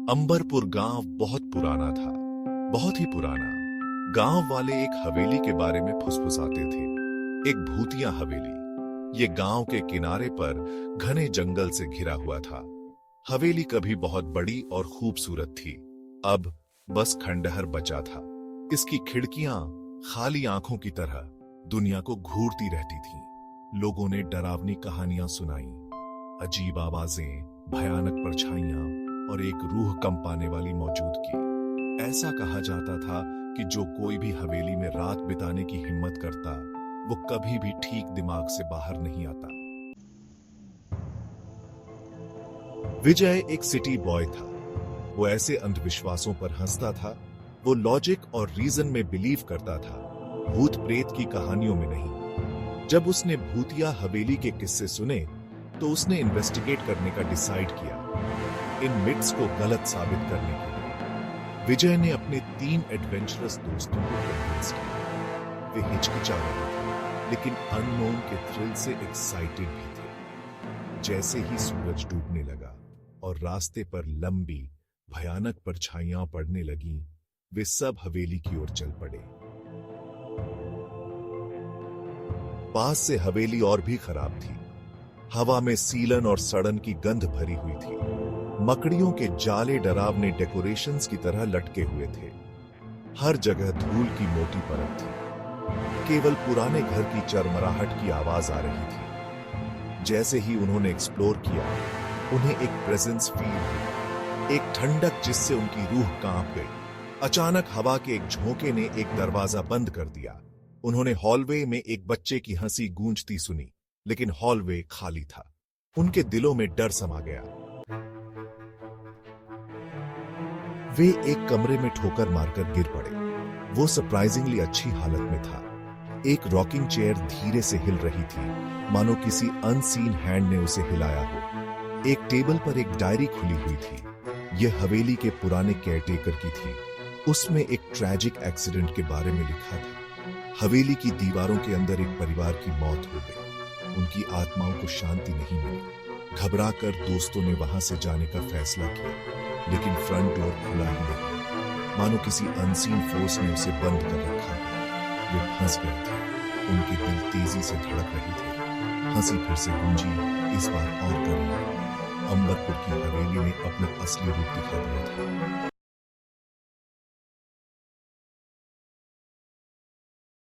अंबरपुर गांव बहुत पुराना था, बहुत ही पुराना। गांव वाले एक हवेली के बारे में फुसफुसाते थे, एक भूतिया हवेली। ये गांव के किनारे पर घने जंगल से घिरा हुआ था। हवेली कभी बहुत बड़ी और खूबसूरत थी, अब बस खंडहर बचा था। इसकी खिड़कियां खाली आंखों की तरह दुनिया को घूरती रहती थीं। लोगों ने डरावनी कहानियां सुनाई, अजीब आवाजें, भयानक परछाइयां और एक रूह कंपाने वाली मौजूदगी। ऐसा कहा जाता था कि जो कोई भी हवेली में रात बिताने की हिम्मत करता, वो कभी भी ठीक दिमाग से बाहर नहीं आता। विजय एक सिटी बॉय था। वो ऐसे अंधविश्वासों पर हंसता था, वो लॉजिक और रीजन में बिलीव करता था, भूत प्रेत की कहानियों में नहीं। जब उसने भूतिया हवेली के किस्से सुने तो उसने इन्वेस्टिगेट करने का डिसाइड किया, इन मिथ्स को गलत साबित करने के लिए। विजय ने अपने 3 एडवेंचरस दोस्तों को कन्विंस किया। वे हिचकिचा रहे थे, लेकिन अननोन के थ्रिल से एक्साइटेड भी थे। जैसे ही सूरज डूबने लगा और रास्ते पर लंबी भयानक परछाइयां पड़ने लगीं, वे सब हवेली की ओर चल पड़े। पास से हवेली और भी खराब थी। हवा में सीलन और सड़न की गंध भरी हुई थी। मकड़ियों के जाले डरावने डेकोरेशंस की तरह लटके हुए थे। हर जगह धूल की मोटी परत थी। केवल पुराने घर की चरमराहट की आवाज आ रही थी। जैसे ही उन्होंने एक्सप्लोर किया, उन्हें एक प्रेजेंस फील हुई, एक ठंडक जिससे उनकी रूह कांप गई। अचानक हवा के एक झोंके ने एक दरवाजा बंद कर दिया। उन्होंने हॉलवे में एक बच्चे की हंसी गूंजती सुनी, लेकिन हॉलवे खाली था। उनके दिलों में डर समा गया। वे एक कमरे में ठोकर मारकर गिर पड़े। वो सरप्राइजिंगली अच्छी हालत में था। एक रॉकिंग चेयर धीरे से हिल रही थी, मानो किसी अनसीन हैंड ने उसे हिलाया हो। एक टेबल पर एक डायरी खुली हुई थी। यह हवेली के पुराने केयरटेकर की थी। उसमें एक ट्रैजिक एक्सीडेंट के बारे में लिखा था। हवेली की दीवारों के अंदर एक परिवार की मौत हो गई। उनकी आत्माओं को शांति नहीं मिली। घबराकर दोस्तों ने वहां से जाने का फैसला किया, लेकिन फ्रंट डोर खुला ही नहीं, मानो किसी अनसीन फोर्स ने उसे बंद कर रखा। वे फंस गए थे। उनके दिल तेजी से धड़क रहे थे। हंसी फिर से गूंजी, इस बार और करीब। अंबरपुर की हवेली ने अपना असली रूप दिखा दिया था।